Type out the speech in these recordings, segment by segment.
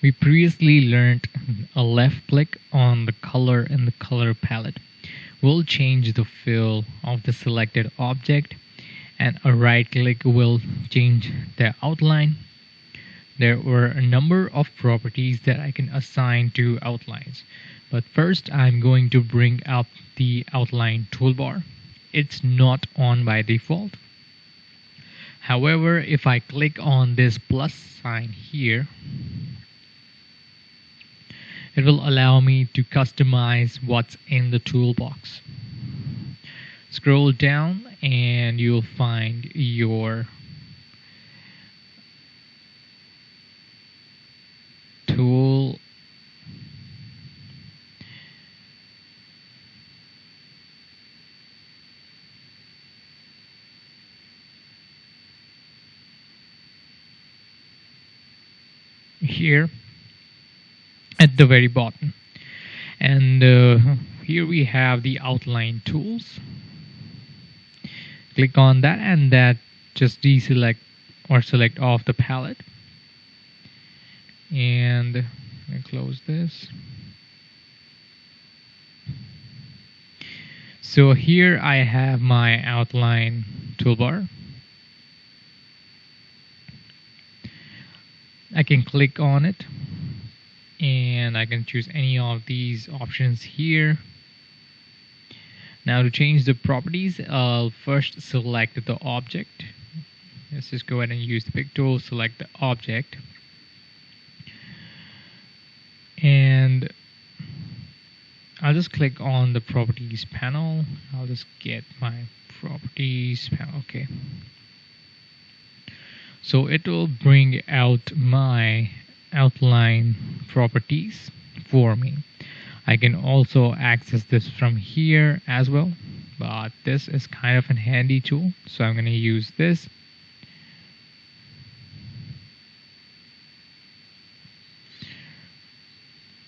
We previously learned a left click on the color in the color palette will change the fill of the selected object, and a right click will change the outline. There were a number of properties that I can assign to outlines, but first I'm going to bring up the outline toolbar. It's not on by default. However, if I click on this plus sign here, it will allow me to customize what's in the toolbox. Scroll down and you'll find your tool here at the very bottom, and here we have the outline tools. Click on that, and that just deselect or select off the palette, and I close this. So here I have my outline toolbar. I can click on it and I can choose any of these options here. Now to change the properties, I'll first select the object. Let's just go ahead and use the pick tool, select the object, and I'll just click on the properties panel. I'll just get my properties panel. Okay. So it will bring out my outline properties for me. I can also access this from here as well, but this is kind of a handy tool, so I'm going to use this.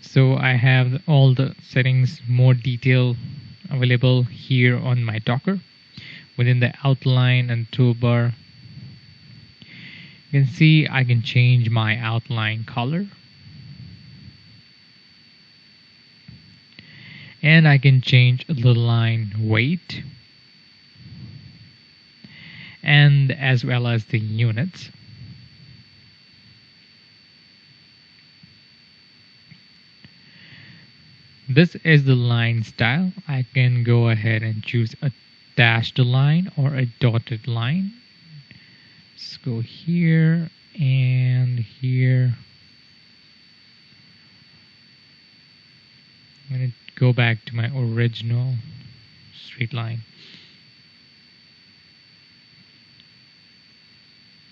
So I have all the settings, more detail available here on my Docker within the outline and toolbar. You can see I can change my outline color, and I can change the line weight, and as well as the units. This is the line style. I can go ahead and choose a dashed line or a dotted line. Let's go here and here. I'm going to go back to my original straight line.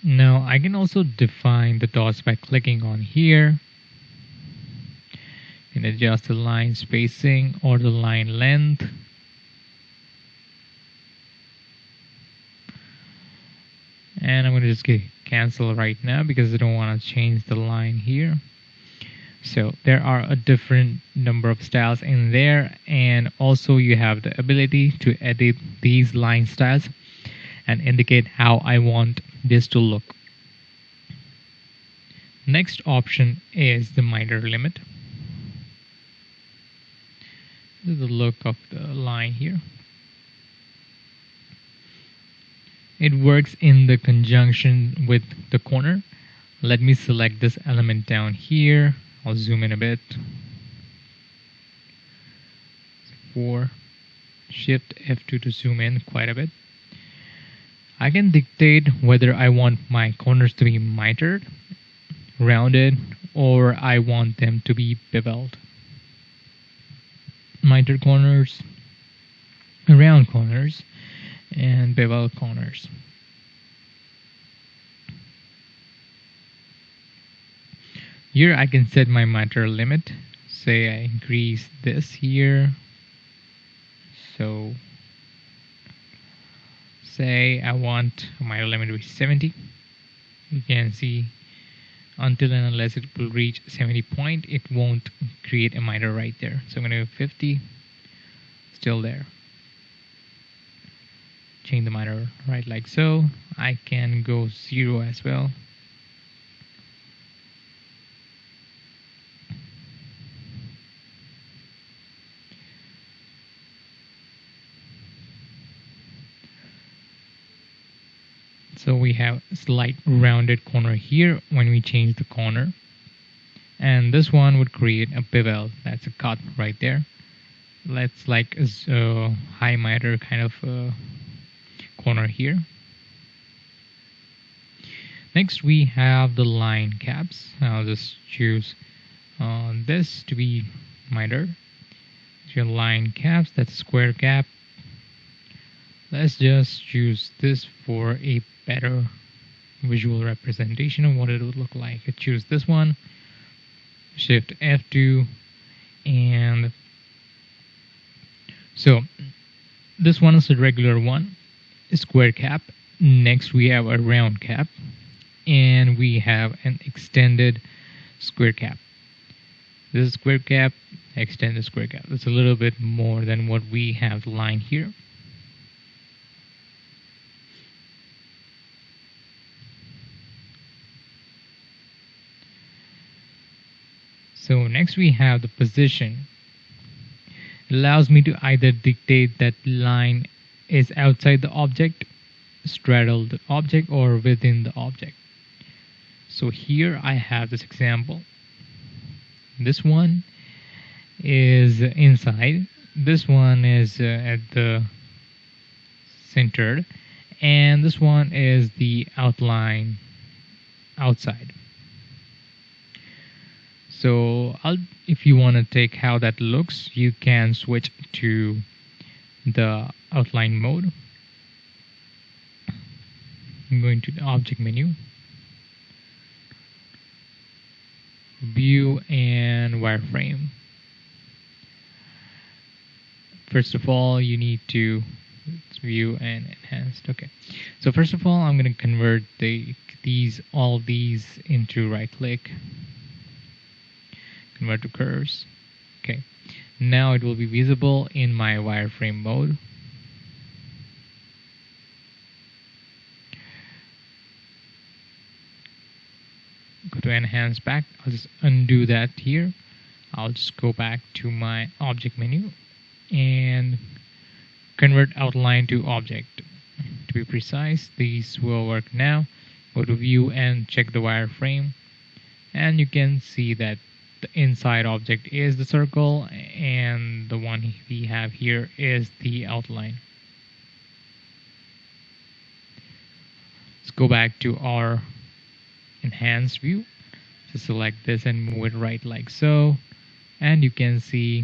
Now I can also define the dots by clicking on here. You can adjust the line spacing or the line length. And I'm going to just cancel right now because I don't want to change the line here. So there are a different number of styles in there, and also you have the ability to edit these line styles and indicate how I want this to look. Next option is the miter limit. This is the look of the line here. It works in the conjunction with the corner. Let me select this element down here. I'll zoom in a bit. 4. Shift F2 to zoom in quite a bit. I can dictate whether I want my corners to be mitered, rounded, or I want them to be beveled. Mitered corners, round corners, and bevel corners. Here I can set my miter limit. Say I increase this here. So say I want my limit to be 70. You can see until and unless it will reach 70 point, it won't create a miter right there. So I'm going to go 50, still there. Change the miter right like so. I can go 0 as well. So we have a slight rounded corner here when we change the corner. And this one would create a bevel. That's a cut right there. Let's like a high miter kind of corner here. Next we have the line caps. I'll just choose this to be miter. Your line caps, that's a square cap. Let's just choose this for a better visual representation of what it would look like. I choose this one, Shift F2, and so this one is a regular one, a square cap. Next we have a round cap, and we have an extended square cap. This is square cap, extended square cap. It's a little bit more than what we have line here. So next we have the position. It allows me to either dictate that line is outside the object, straddle the object, or within the object. So here I have this example. This one is inside, this one is at the centered, and this one is the outline outside. So if you want to take how that looks, you can switch to the outline mode. I'm going to the object menu, view, and wireframe. First of all, you need to view and enhanced. Okay, so first of all, I'm going to convert all these into right click, convert to curves. Okay, now it will be visible in my wireframe mode. Go to enhance back. I'll just undo that here. I'll just go back to my object menu and convert outline to object. To be precise, these will work now. Go to view and check the wireframe, and you can see that the inside object is the circle and the one we have here is the outline. Let's go back to our enhanced view. Just select this and move it right like so, and you can see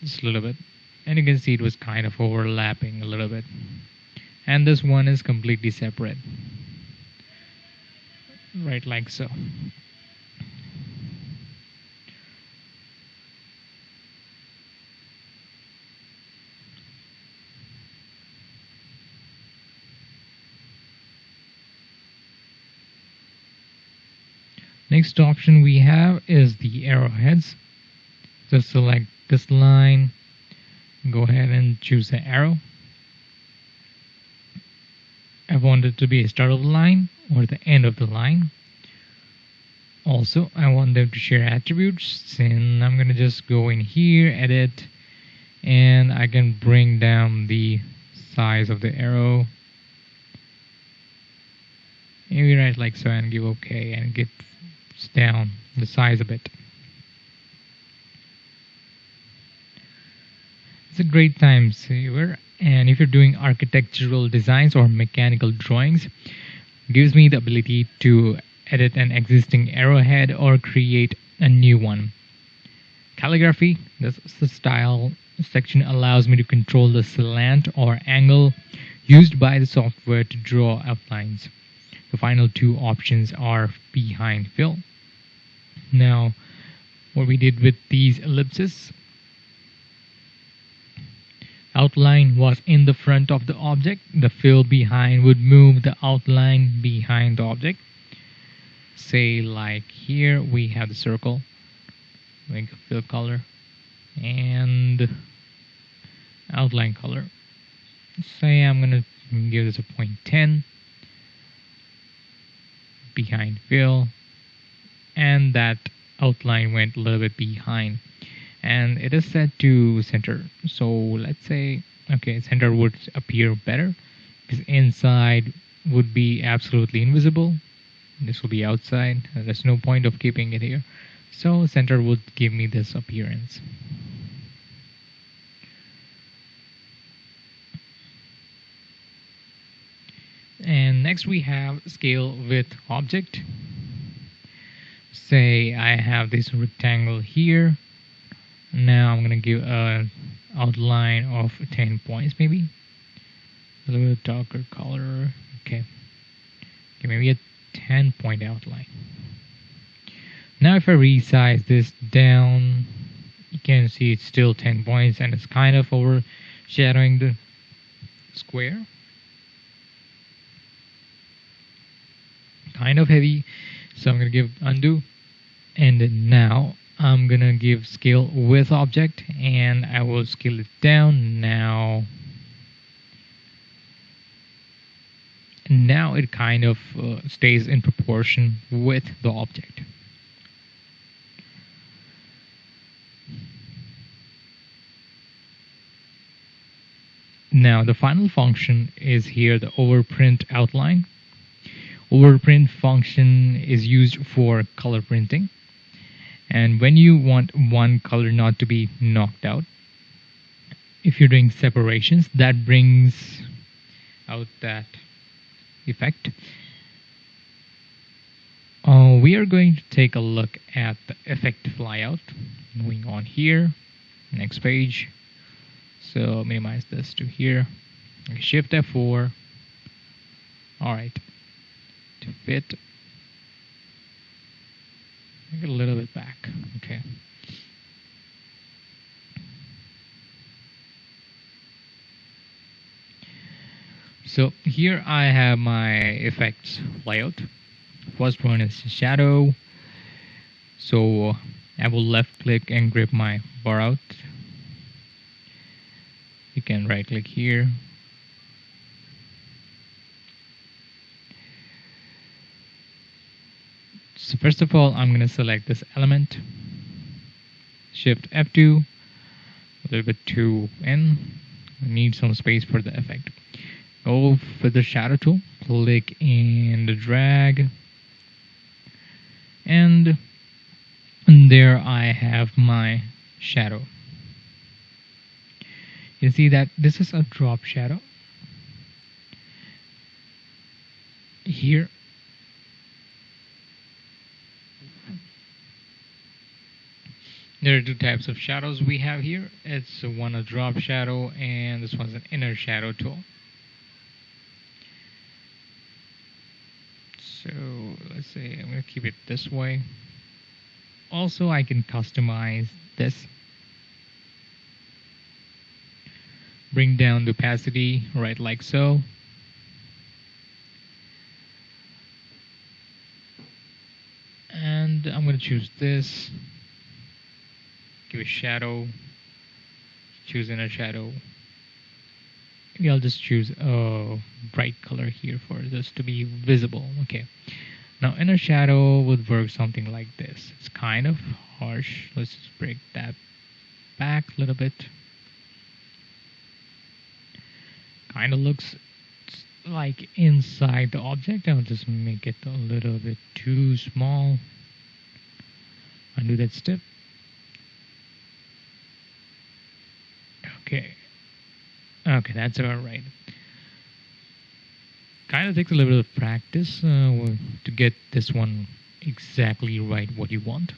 just a little bit, and you can see it was kind of overlapping a little bit, and this one is completely separate, right like so. Next option we have is the arrowheads. Just select this line, go ahead and choose an arrow. I want it to be a start of the line or the end of the line. Also, I want them to share attributes, and I'm gonna just go in here, edit, and I can bring down the size of the arrow. Maybe right like so, and give OK, and get down the size a bit. It's a great time saver, and if you're doing architectural designs or mechanical drawings, it gives me the ability to edit an existing arrowhead or create a new one. Calligraphy, this is the style section, allows me to control the slant or angle used by the software to draw outlines. The final two options are behind fill. Now, what we did with these ellipses, outline was in the front of the object, the fill behind would move the outline behind the object. Say like here we have the circle, make a fill color and outline color. Say I'm gonna give this a 0.10, behind fill, and that outline went a little bit behind, and it is set to center. So let's say, okay, center would appear better, because inside would be absolutely invisible. This will be outside. There's no point of keeping it here. So center would give me this appearance. And next we have scale with object. Say I have this rectangle here. Now I'm gonna give an outline of 10 points, maybe a little bit darker color. Okay, maybe a 10-point outline. Now if I resize this down, you can see it's still 10 points and it's kind of overshadowing the square. Kind of heavy, so I'm gonna give undo, and now I'm gonna give scale with object, and I will scale it down. Now it kind of stays in proportion with the object. Now the final function is here, the overprint outline. Overprint function is used for color printing, and when you want one color not to be knocked out, if you're doing separations, that brings out that effect. We are going to take a look at the effect flyout. Moving on here, next page. So minimize this to here. Shift F4. All right. To fit, make it a little bit back. Okay. So here I have my effects layout. First one is shadow. So I will left click and grab my bar out. You can right click here. So first of all, I'm going to select this element, Shift F2, a little bit too in. I need some space for the effect. Go for the shadow tool, click and drag, and there I have my shadow. You see that this is a drop shadow. Here there are two types of shadows we have here. It's one a drop shadow and this one's an inner shadow tool. So let's say I'm going to keep it this way. Also, I can customize this. Bring down the opacity, right like so. And I'm going to choose this. Give a shadow. Choose inner shadow. Maybe I'll just choose a bright color here for this to be visible. Okay. Now inner shadow would work something like this. It's kind of harsh. Let's just break that back a little bit. Kind of looks like inside the object. I'll just make it a little bit too small. Undo that step. Okay. Okay, that's all right. Kind of takes a little bit of practice to get this one exactly right what you want.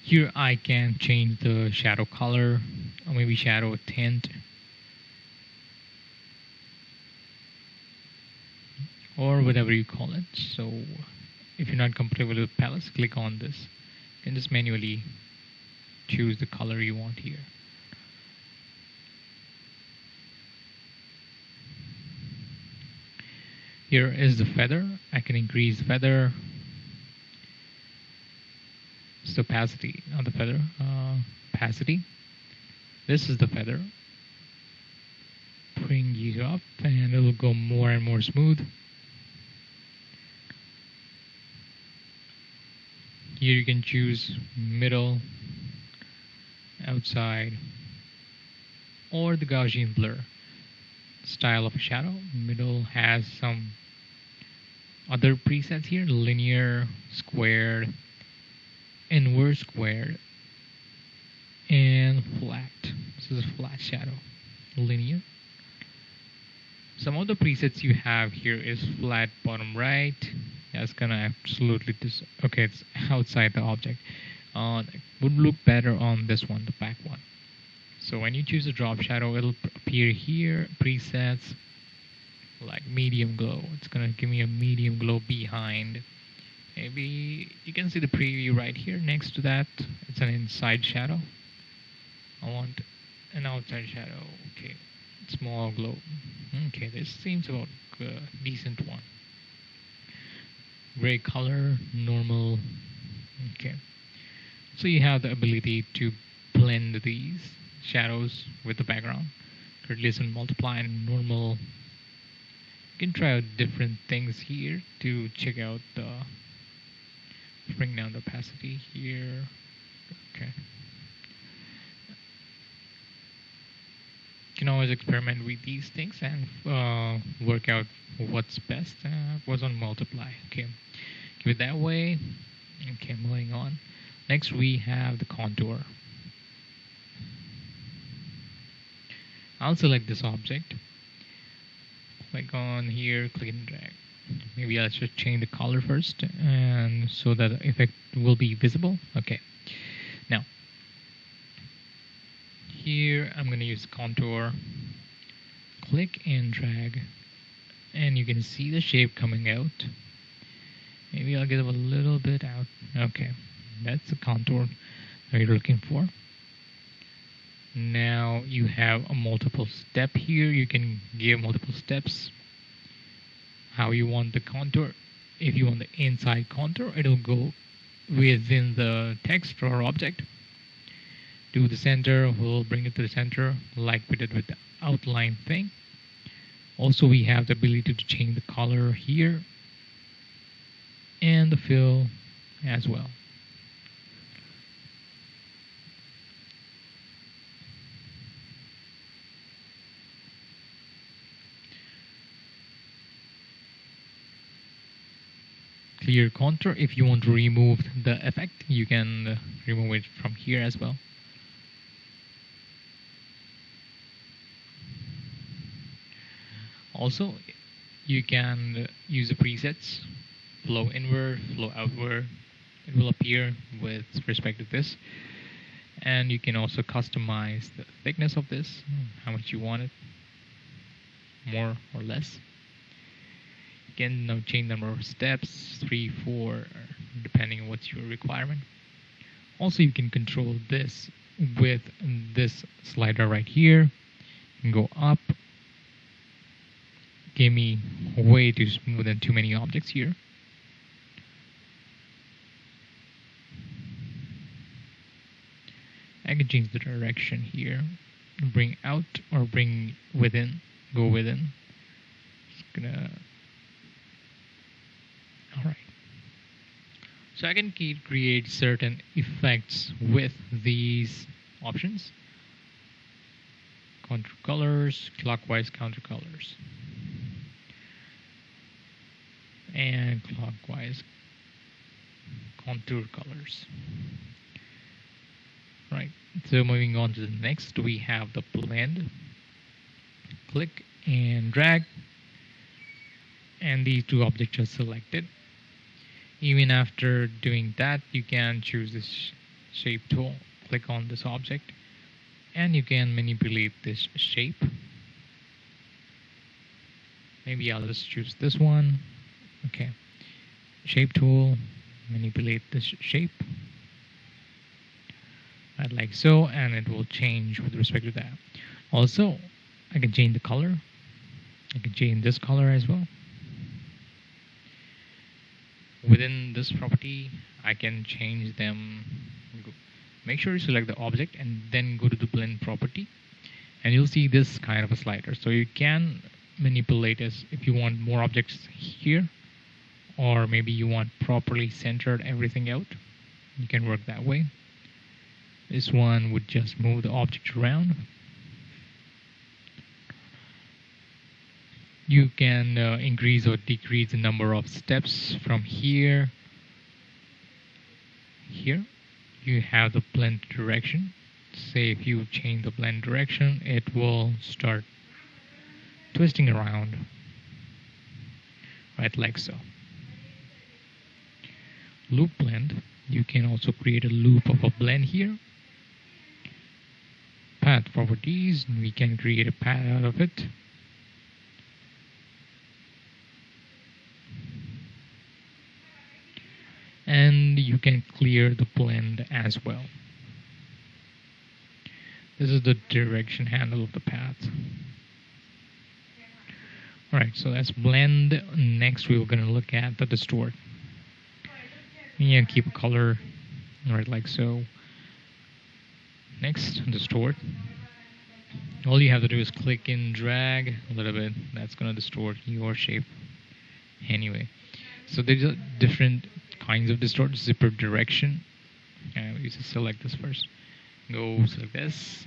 Here I can change the shadow color, or maybe shadow tint, or whatever you call it. So if you're not comfortable with palettes, click on this. You can just manually choose the color you want here. Here is the feather. I can increase feather. It's the opacity, not the feather. Opacity. This is the feather. Bring you up, and it will go more and more smooth. Here you can choose middle, outside, or the Gaussian blur. style of a shadow. Middle has some other presets here: linear, squared, inverse squared, and flat. This is a flat shadow. Linear. Some of the presets you have here is flat bottom right. That's gonna absolutely okay, it's outside the object. Would look better on this one, the back one. So when you choose a drop shadow, it'll appear here. Presets like medium glow. It's gonna give me a medium glow behind. Maybe you can see the preview right here. Next to that, it's an inside shadow. I want an outside shadow. Okay, small glow. Okay, this seems about a decent one. Gray color, normal. Okay, so you have the ability to blend these shadows with the background. Reduce and multiply and normal. You can try out different things here to check out the bring down the opacity here. Okay. You can always experiment with these things and work out what's best. Was on multiply. Okay, give it that way. Okay, moving on. Next we have the contour. I'll select this object. Click on here, click and drag. Maybe I should change the color first, and so that the effect will be visible. Okay. Now, here I'm going to use contour. Click and drag, and you can see the shape coming out. Maybe I'll get a little bit out. Okay, that's the contour that you're looking for. Now you have a multiple step here. You can give multiple steps how you want the contour. If you want the inside contour, it'll go within the text or object. Do the center, we'll bring it to the center like we did with the outline thing. Also, we have the ability to change the color here and the fill as well. Clear contour. If you want to remove the effect, you can remove it from here as well. Also, you can use the presets, flow inward, flow outward. It will appear with respect to this. And you can also customize the thickness of this, how much you want it, more or less. You can now change the number of steps, 3, 4, depending on what's your requirement. Also, you can control this with this slider right here. You can go up. Give me way too smooth and too many objects here. I can change the direction here. Bring out or bring within. Go within. Just gonna. Alright. So I can create certain effects with these options. Contour colors, clockwise counter colors. And clockwise contour colors. Right, so moving on to the next, we have the blend. Click and drag, and these two objects are selected. Even after doing that, you can choose this shape tool. Click on this object, and you can manipulate this shape. Maybe I'll just choose this one. Okay, shape tool, manipulate this shape. I'd like so, and it will change with respect to that. Also, I can change the color. I can change this color as well. Within this property, I can change them. Make sure you select the object and then go to the blend property, and you'll see this kind of a slider. So you can manipulate this if you want more objects here, or maybe you want properly centered everything out. You can work that way. This one would just move the object around. You can increase or decrease the number of steps from here. Here you have the blend direction. Say if you change the blend direction, it will start twisting around, right, like so. Loop blend, you can also create a loop of a blend here. Path properties, we can create a path out of it. And you can clear the blend as well. This is the direction handle of the path. Alright, so that's blend. Next we're going to look at the distort. And keep a color, right, like so. Next, distort. All you have to do is click and drag a little bit. That's going to distort your shape anyway. So there's different kinds of distort. Zipper direction. You just select this first. Go select this,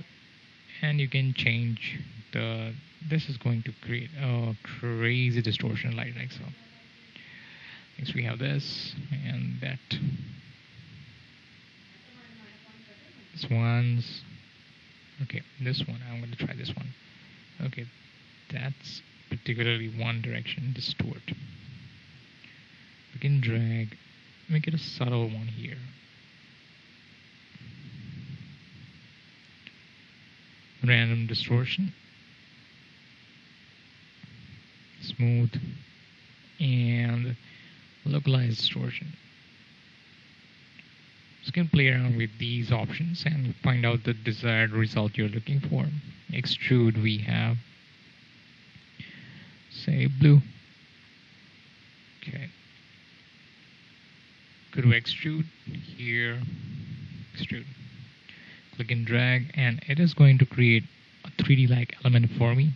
and you can change the. This is going to create a crazy distortion like so. Next we have this and that. This one's okay. This one I'm going to try this one. Okay, that's particularly one direction. Distort. We can drag. Make it a subtle one here. Random distortion, smooth, and localized distortion. So you can play around with these options and find out the desired result you're looking for. Extrude, we have, say, blue. Okay. Go to extrude, here, extrude. Click and drag, and it is going to create a 3D-like element for me.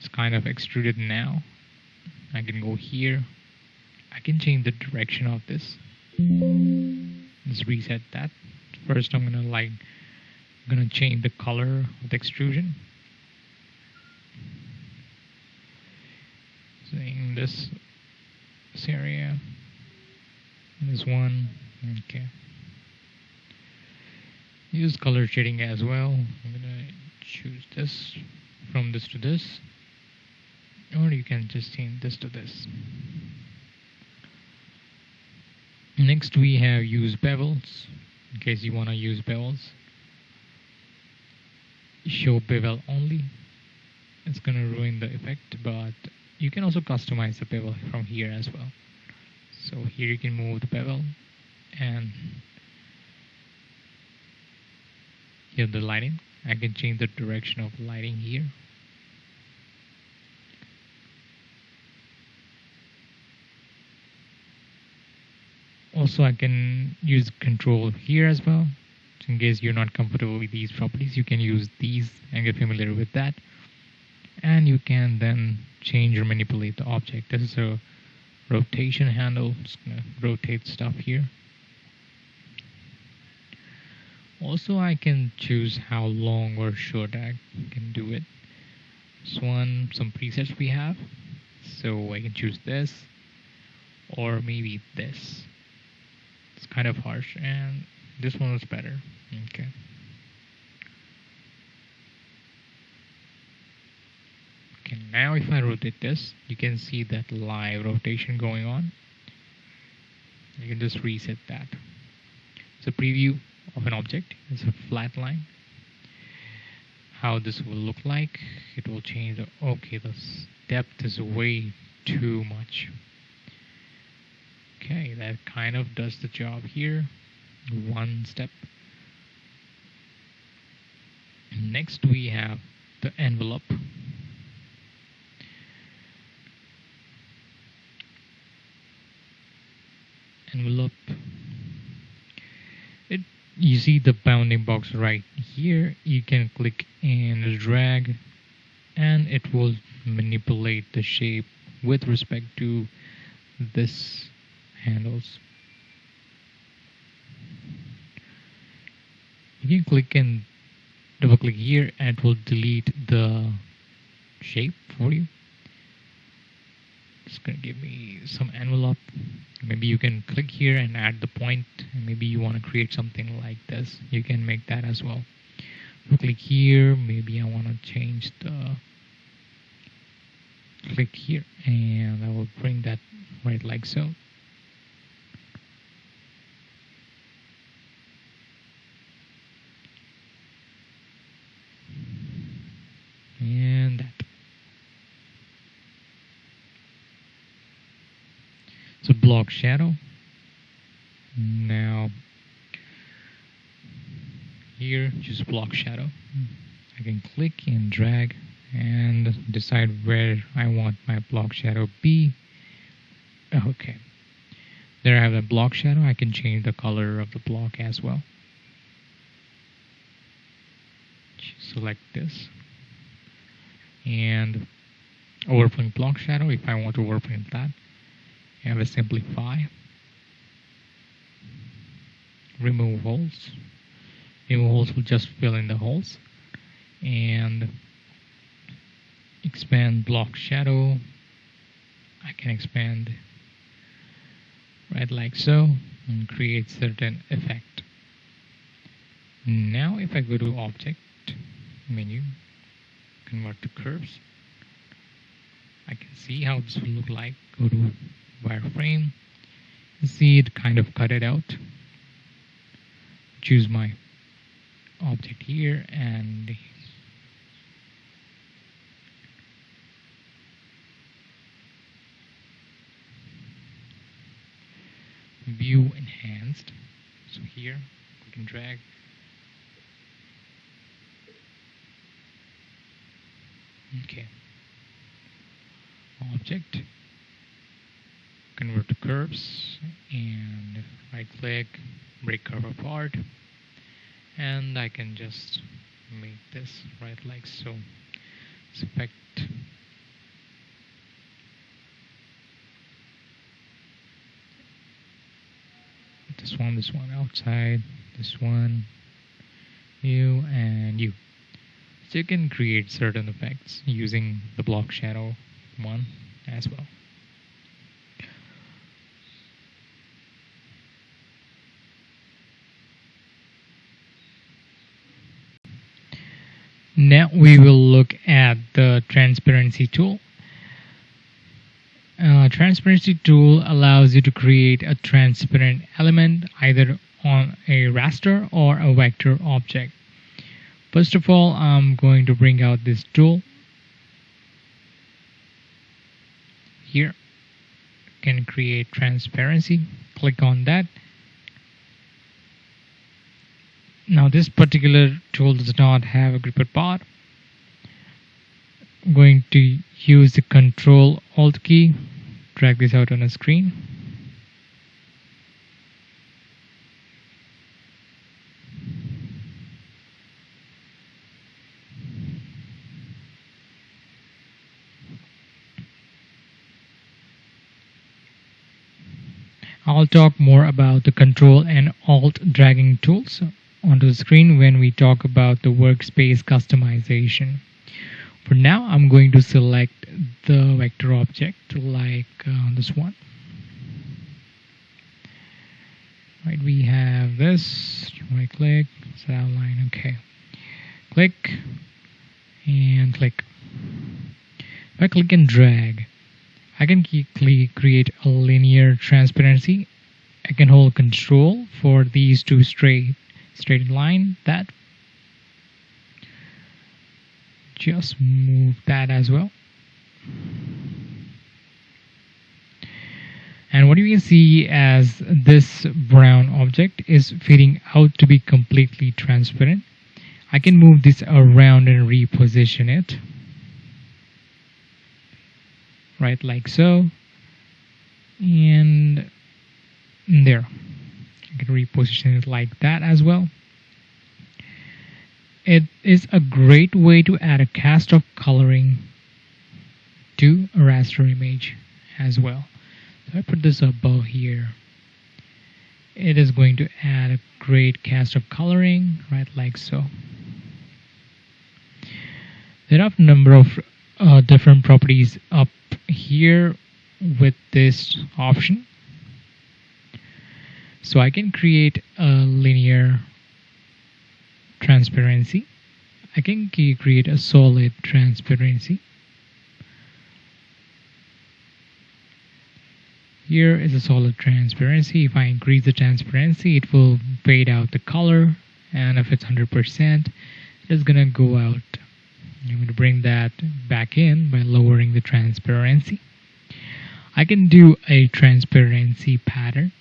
It's kind of extruded now. I can go here. I can change the direction of this. Let's reset that. First, I'm gonna change the color of the extrusion. So in this area, this one, okay. Use color shading as well. I'm gonna choose this from this to this, or you can just change this to this. Next we have use bevels, in case you want to use bevels. Show bevel only. It's gonna ruin the effect, but you can also customize the bevel from here as well. So here you can move the bevel, and here the lighting. I can change the direction of lighting here. Also, I can use control here as well. So in case you're not comfortable with these properties, you can use these and get familiar with that. And you can then change or manipulate the object. This is a rotation handle. Just gonna rotate stuff here. Also, I can choose how long or short I can do it. This one, some presets we have. So I can choose this, or maybe this. It's kind of harsh, and this one was better. Okay. Okay, now if I rotate this, you can see that live rotation going on. You can just reset that. It's a preview of an object. It's a flat line. How this will look like, it will change. Okay, the depth is way too much. Okay, that kind of does the job here. One step. Next we have the envelope. Envelope. You see the bounding box right here. You can click and drag, and it will manipulate the shape with respect to this handles. You can click and double click here, and it will delete the shape for you. It's gonna give me some envelope. Maybe you can click here and add the point. Maybe you want to create something like this. You can make that as well. So click here. Maybe I want to change the. Click here, and I will bring that right like so. And that. So block shadow. Now here, just block shadow. I can click and drag and decide where I want my block shadow be. Okay. There I have the block shadow. I can change the color of the block as well. Select this. And overprint block shadow, if I want to overprint that. I have a simplify. Remove holes. Remove holes will just fill in the holes. And expand block shadow. I can expand right like so and create certain effect. Now if I go to object menu, convert to curves, I can see how this will look like. Go to wireframe, see it kind of cut it out. Choose my object here and view enhanced. So here we can drag. Okay. Object. Convert to curves and right click, break curve apart, and I can just make this right like so. This effect. This one outside, this one, you, and you. So you can create certain effects using the block shadow one as well. Now we will look at the transparency tool. Transparency tool allows you to create a transparent element either on a raster or a vector object. First of all, I'm going to bring out this tool. Here, can create transparency. Click on that. Now this particular tool does not have a gripper bar. I'm going to use the Control-Alt key, drag this out on the screen. I'll talk more about the Control and Alt dragging tools onto the screen when we talk about the workspace customization. For now, I'm going to select the vector object like this one. Right, we have this. Right click, set outline. Okay. Click and click. If I click and drag, I can create a linear transparency. I can hold Control for these two straight line. That. Just move that as well. And what you can see as this brown object is fading out to be completely transparent. I can move this around and reposition it. Right like so. And there. I can reposition it like that as well. It is a great way to add a cast of coloring to a raster image as well. So I put this above here. It is going to add a great cast of coloring, right like so. There are a number of different properties up here. with this option. So I can create a linear transparency. I can create a solid transparency. Here is a solid transparency. If I increase the transparency, it will fade out the color, and if it's 100%, it's gonna go out. I'm going to bring that back in by lowering the transparency. I can do a transparency pattern.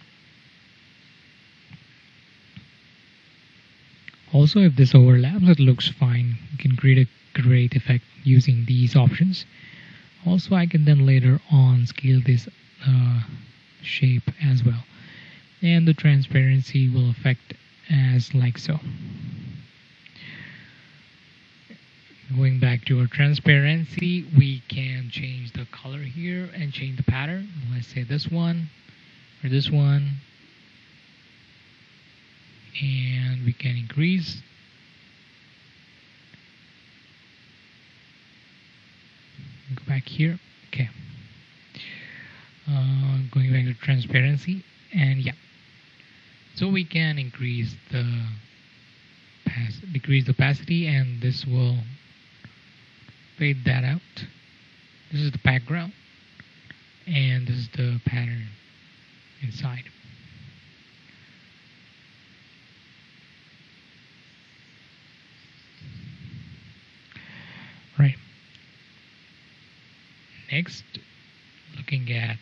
Also, if this overlaps, it looks fine. You can create a great effect using these options. Also, I can then later on scale this shape as well, and the transparency will affect as like so. Going back to our transparency, we can change the color here and change the pattern. Let's say this one or this one, and we can increase. Go back here. Okay. Going back to transparency, and yeah. So we can increase the decrease the opacity, and this will fade that out. This is the background, and this is the pattern inside. Right. Next, looking at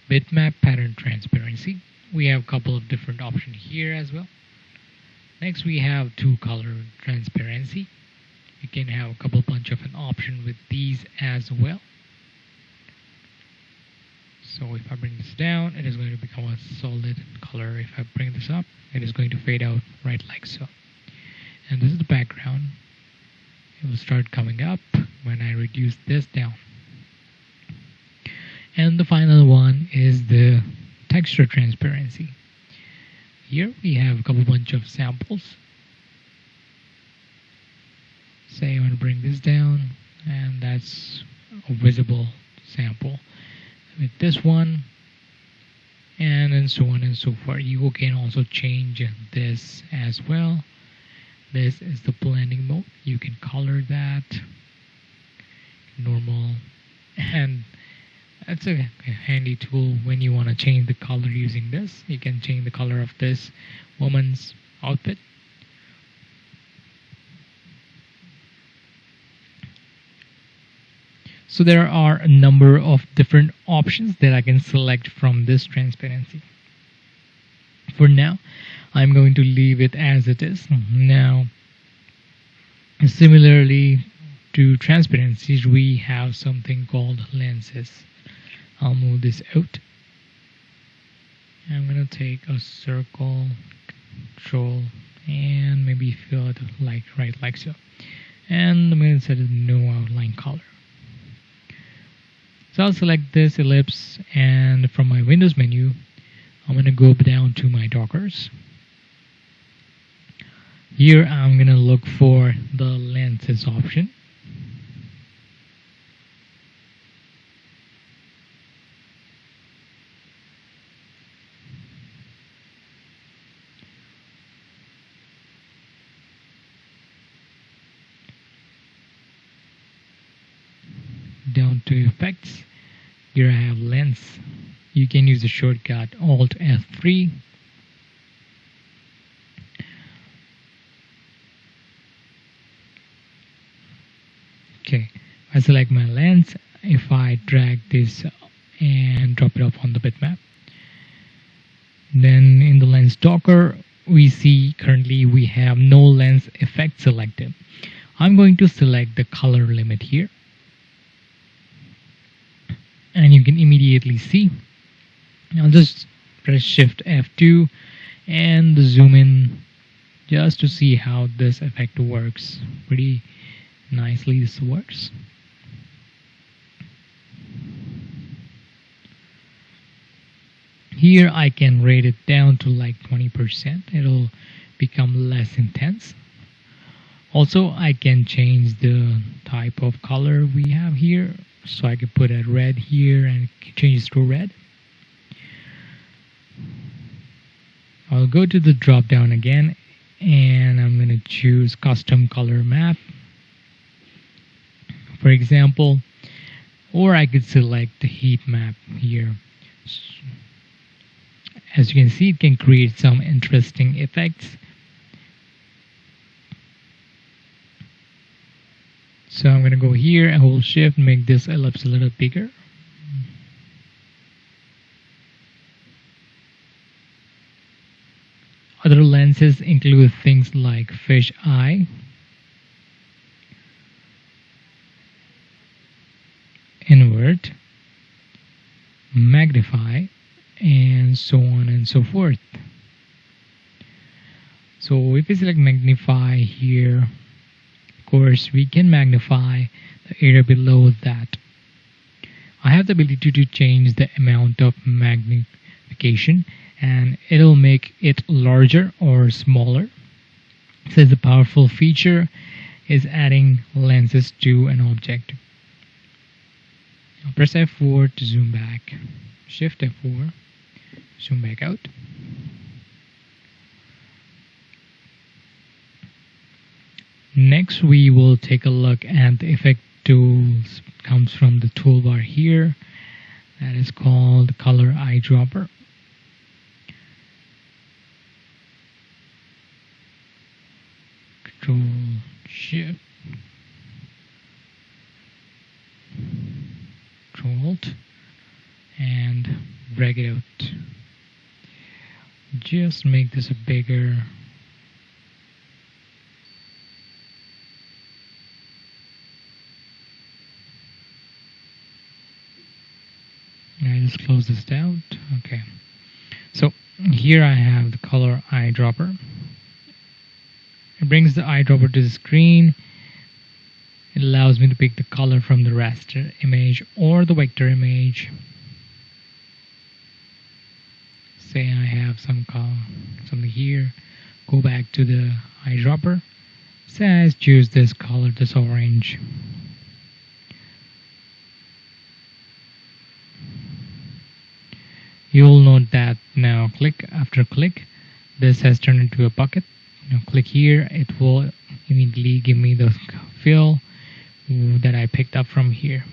bitmap pattern transparency, we have a couple of different options here as well. Next, we have two color transparency. You can have a couple bunch of an option with these as well. So if I bring this down, it is going to become a solid color. If I bring this up, it is going to fade out right like so. And this is the background. It will start coming up when I reduce this down. And the final one is the texture transparency. Here we have a couple bunch of samples. Say I want to bring this down, and that's a visible sample with this one, and then so on and so forth. You can also change this as well. This is the blending mode. You can color that normal, and that's a handy tool when you want to change the color using this. You can change the color of this woman's outfit. So there are a number of different options that I can select from this transparency. For now, I'm going to leave it as it is. Now, similarly to transparencies, we have something called lenses. I'll move this out. I'm going to take a circle, control, and maybe fill it right like so. And I'm going to set a no outline color. So I'll select this ellipse, and from my Windows menu, I'm going to go down to my Dockers. Here I'm going to look for the lenses option. Down to effects. Here I have lens. You can use the shortcut Alt F3. Okay, I select my lens. If I drag this and drop it off on the bitmap, then in the lens Docker, we see currently we have no lens effect selected. I'm going to select the color limit here. And you can immediately see. I'll just press Shift F2 and zoom in just to see how this effect works. Pretty nicely this works. Here I can rate it down to like 20%. It'll become less intense. Also, I can change the type of color we have here. So I can put a red here and change it to red. I'll go to the drop down again and I'm going to choose custom color map, for example, or I could select the heat map here. As you can see, it can create some interesting effects. So I'm going to go here and hold shift, make this ellipse a little bigger. Other lenses include things like fish eye, invert, magnify, and so on and so forth. So if we select magnify here, of course we can magnify the area below that. I have the ability to change the amount of magnification and it'll make it larger or smaller. So the powerful feature is adding lenses to an object. I'll press F4 to zoom back, shift F4, zoom back out. Next we will take a look at the effect tools. Comes from the toolbar here, that is called color eyedropper. Control Shift, Control Alt, and drag it out. Just make this a bigger. I just close this out. Okay. So here I have the color eyedropper. It brings the eyedropper to the screen. It allows me to pick the color from the raster image or the vector image. Say I have something here. Go back to the eyedropper. Says choose this color, this orange. You'll note that now after click, this has turned into a bucket. Now click here, it will immediately give me the fill that I picked up from here.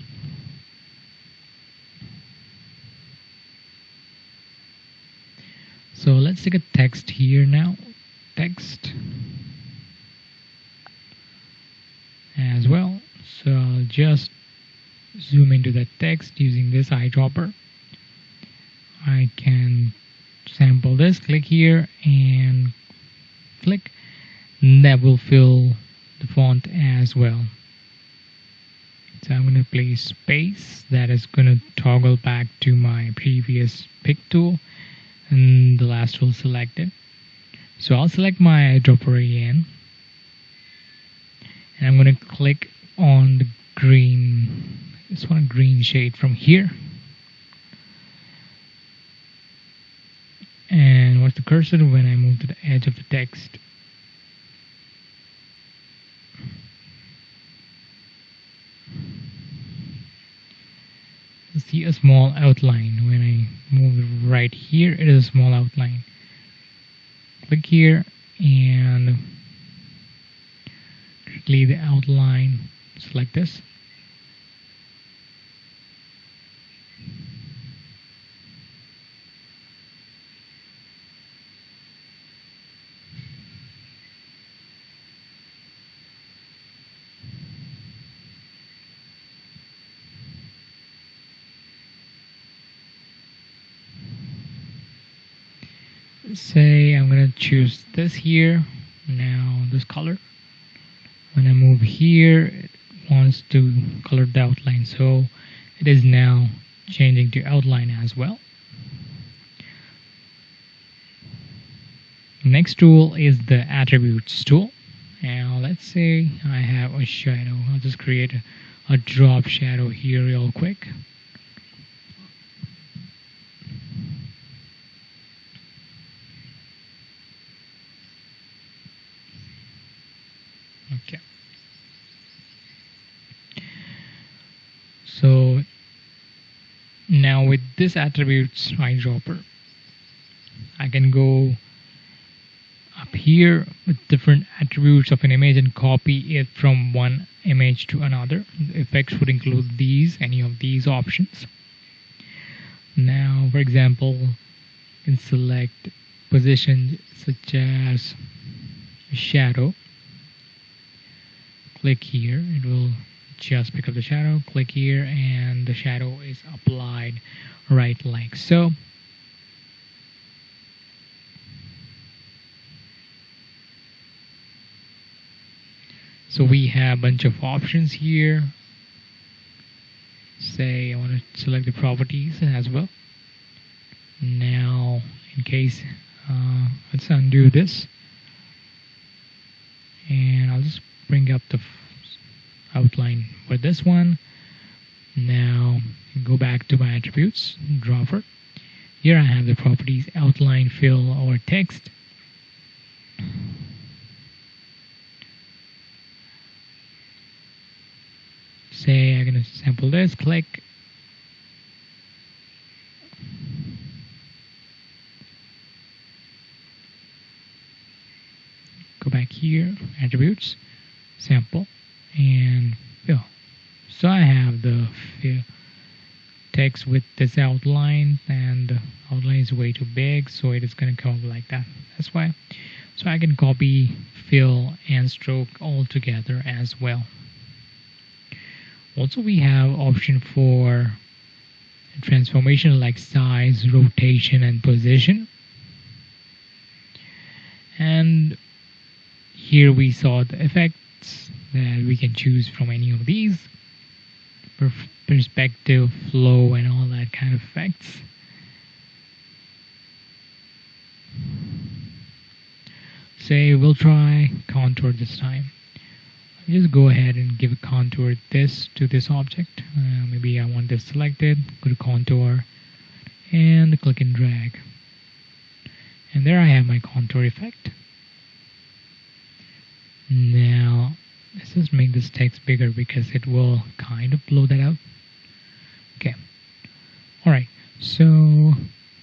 So let's take a text here now. Text as well. So I'll just zoom into that text using this eyedropper. I can sample this, click here and click, and that will fill the font as well. So I'm going to place space, that is going to toggle back to my previous pick tool, and the last tool selected. So I'll select my eyedropper again, and I'm going to click on the green, this one green shade from here. And watch the cursor when I move to the edge of the text. You see a small outline. When I move right here, it is a small outline. Click here and leave the outline. Select this. Say I'm going to choose this here, now this color. When I move here, it wants to color the outline, so it is now changing to outline as well. Next tool is the attributes tool. Now let's say I have a shadow. I'll just create a drop shadow here real quick. Okay. So with this attributes eyedropper, I can go up here with different attributes of an image and copy it from one image to another. The effects would include any of these options. Now, for example, you can select positions such as shadow. Click here, it will just pick up the shadow. Click here and the shadow is applied right like so. So we have a bunch of options here. Say I want to select the properties as well. Now, in case, let's undo this. And I'll just bring up the outline for this one. Now, go back to my attributes, dropper. Here I have the properties outline, fill, or text. Say I'm going to sample this, click. Go back here, attributes, sample, and fill. So I have the text with this outline, and the outline is way too big, so it is going to come up like that. That's why. So I can copy, fill, and stroke all together as well. Also, we have option for transformation like size, rotation, and position. And here we saw the effects that we can choose from any of these. Perspective, flow, and all that kind of effects. Say we'll try contour this time. Just go ahead and give a contour to this object. Maybe I want this selected. Go to contour and click and drag. And there I have my contour effect. Now let's just make this text bigger because it will kind of blow that out. Okay. Alright, so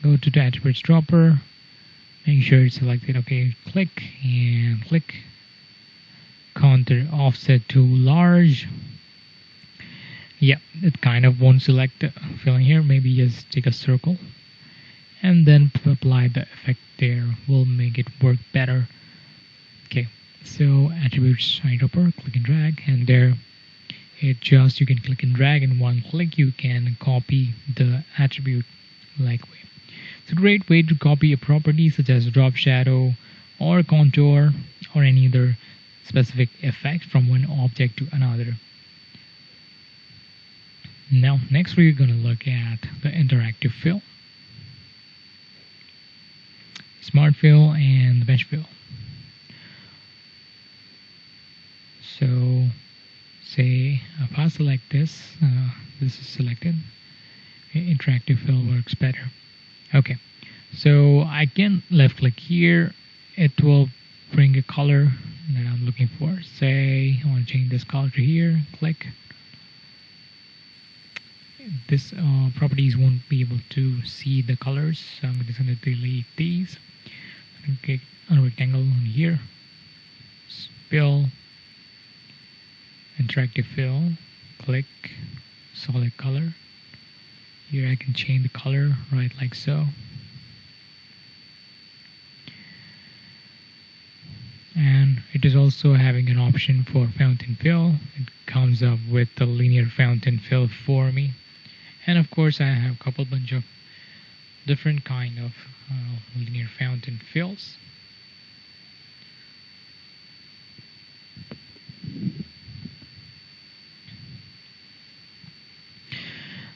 go to the attributes dropper. Make sure it's selected. Okay, click and click. Contour offset to large. Yeah, it kind of won't select the filling here. Maybe just take a circle and then apply the effect there. Will make it work better. Okay, so attributes eyedropper, click and drag, and there you can click and drag in one click. You can copy the attribute like way. It's a great way to copy a property such as drop shadow or contour or any other specific effect from one object to another. Now, next we're going to look at the interactive fill, smart fill, and the mesh fill. So, say if I select this, this is selected. Interactive fill works better. Okay, so I can left click here. It will bring a color that I'm looking for. Say I want to change this color to here. Click. This properties won't be able to see the colors, so I'm just going to delete these. Okay, on a rectangle here. Fill. Interactive fill. Click. Solid color. Here I can change the color right like so. And it is also having an option for fountain fill. It comes up with the linear fountain fill for me. And of course I have a bunch of different kind of linear fountain fills.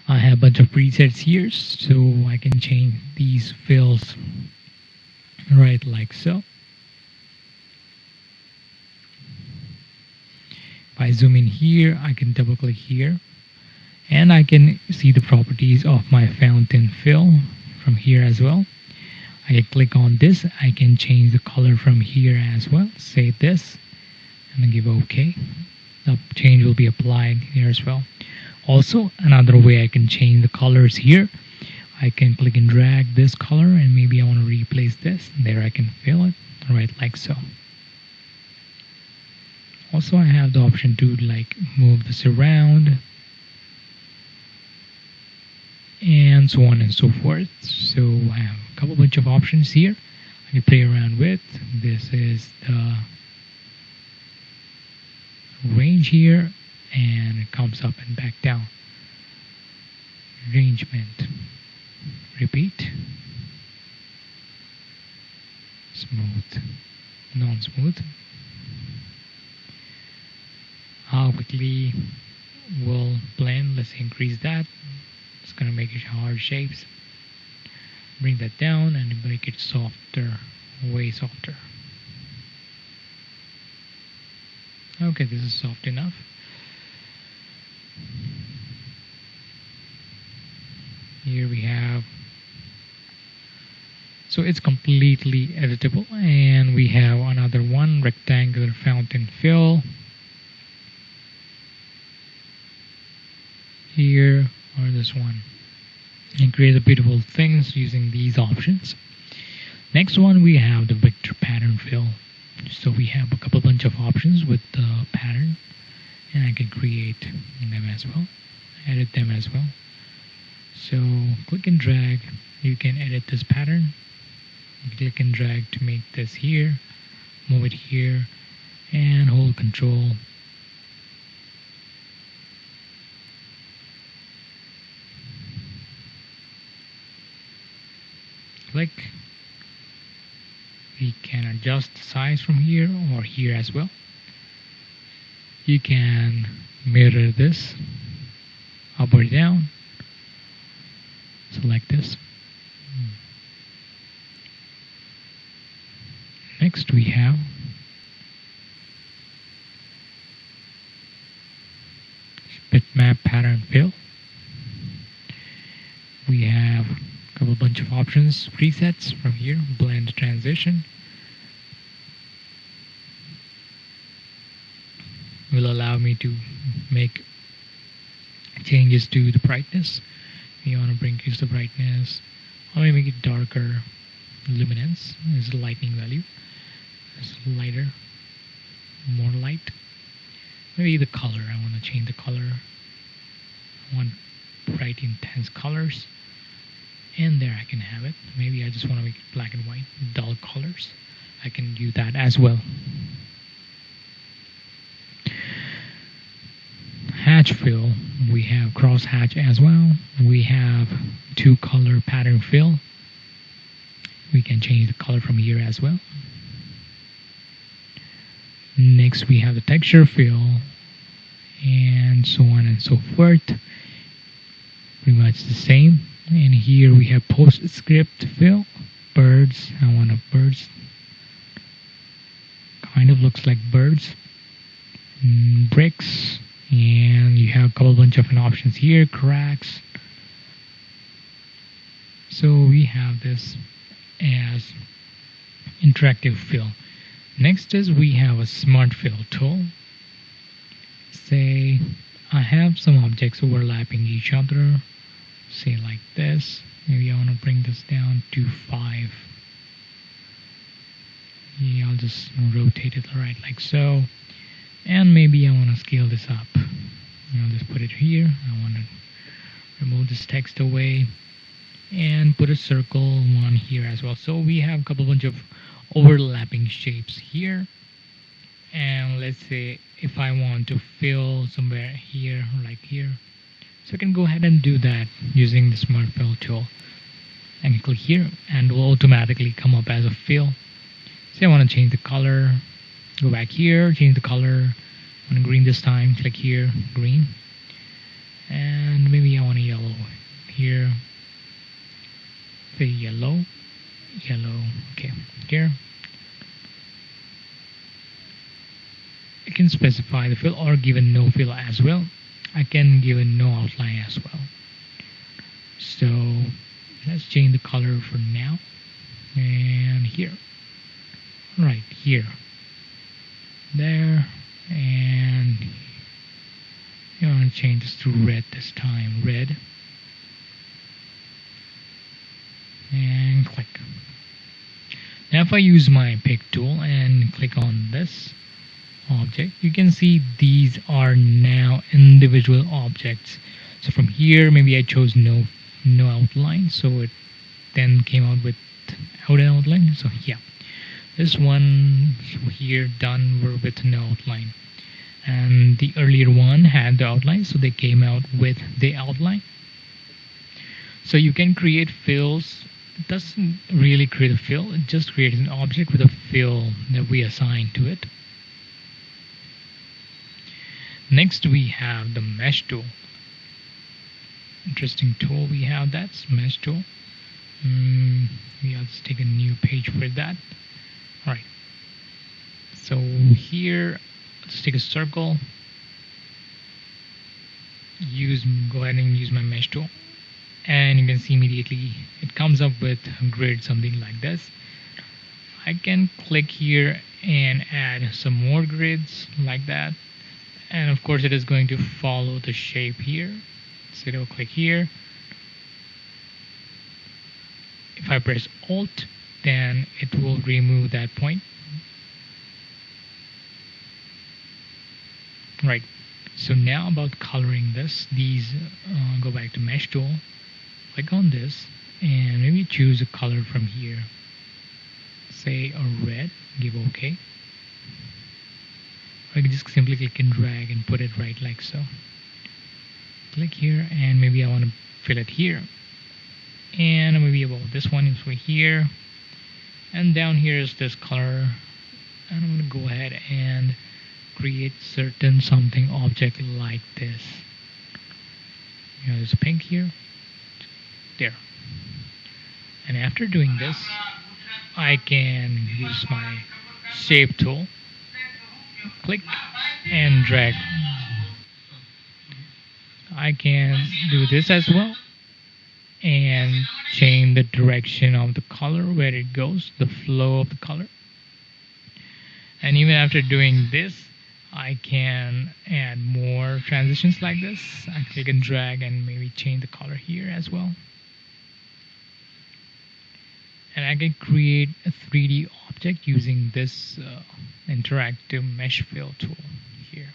I have a bunch of presets here, so I can change these fills right like so. If I zoom in here, I can double click here and I can see the properties of my fountain fill from here as well. I can click on this. I can change the color from here as well. Say this and then give OK. The change will be applied here as well. Also, another way I can change the colors here I can click and drag this color, and maybe I want to replace this. There I can fill it, right, like so. Also, I have the option to like move this around and so on and so forth. So I have a couple bunch of options here I can play around with. This is the range here, and it comes up and back down. Arrangement. Repeat. Smooth. Non-smooth. How quickly will blend? Let's increase that. It's gonna make it hard shapes. Bring that down and make it softer, way softer. Okay, this is soft enough. Here we have, so it's completely editable, and we have another one, rectangular fountain fill. Here, or this one, and create the beautiful things using these options. Next one, we have the vector pattern fill. So we have a couple bunch of options with the pattern, and I can create them as well, edit them as well. So click and drag, you can edit this pattern. Click and drag to make this here, move it here, and hold control. Click. We can adjust the size from here or here as well. You can mirror this up or down. Select this. Next we have bitmap pattern fill. We have a couple bunch of options, presets from here, blend transition. Will allow me to make changes to the brightness. You want to increase the brightness, or maybe make it darker. Luminance is the lightning value. It's lighter, more light. Maybe the color. I want to change the color. I want bright, intense colors. And there I can have it. Maybe I just want to make it black and white, dull colors. I can do that as well. Hatch fill, we have cross hatch as well. We have 2-color pattern fill. We can change the color from here as well. Next we have the texture fill, and so on and so forth. Pretty much the same. And here we have postscript fill. Birds, I want a birds. Kind of looks like birds. Bricks. And you have a couple bunch of options here, cracks. So we have this as interactive fill. Next is we have a smart fill tool. Say I have some objects overlapping each other, say like this. Maybe I want to bring this down to 5. Yeah, I'll just rotate it right like so. And maybe I want to scale this up. I'll just put it here. I want to remove this text away and put a circle one here as well. So we have a couple bunch of overlapping shapes here. And let's say if I want to fill somewhere here, like here, so I can go ahead and do that using the smart fill tool. I can click here and it will automatically come up as a fill. Say I want to change the color. Go back here, change the color. I want green this time. Click here, green. And maybe I want a yellow here. Say yellow. Okay, here. I can specify the fill or give a no fill as well. I can give a no outline as well. So let's change the color for now. And here. Right here. There, and you want to change this to red this time, red. Now if I use my pick tool and click on this object, you can see these are now individual objects. So from here, maybe I chose no outline, so it then came out with out an outline. So yeah, this one here done were with no outline, and the earlier one had the outline, so they came out with the outline. So you can create fills. It doesn't really create a fill, it just creates an object with a fill that we assign to it. Next we have the mesh tool. Interesting tool we have, that's mesh tool. Yeah, let's take a new page for that. Alright, so here let's take a circle, go ahead and use my mesh tool, and you can see immediately it comes up with a grid, something like this. I can click here and add some more grids like that, and of course it is going to follow the shape here. So it'll click here. If I press Alt, then it will remove that point. Right, so now about coloring this, go back to mesh tool, click on this, and maybe choose a color from here, say a red, give OK. Or I can just simply click and drag and put it right like so. Click here, and maybe I want to fill it here, and maybe about this one is right here, and down here is this color, and I'm going to go ahead and create certain something object like this. There's a pink here, there. And after doing this, I can use my shape tool, click and drag. I can do this as well and change the direction of the color, where it goes, the flow of the color. And even after doing this, I can add more transitions like this. I click and drag and maybe change the color here as well. And I can create a 3D object using this interactive mesh fill tool here.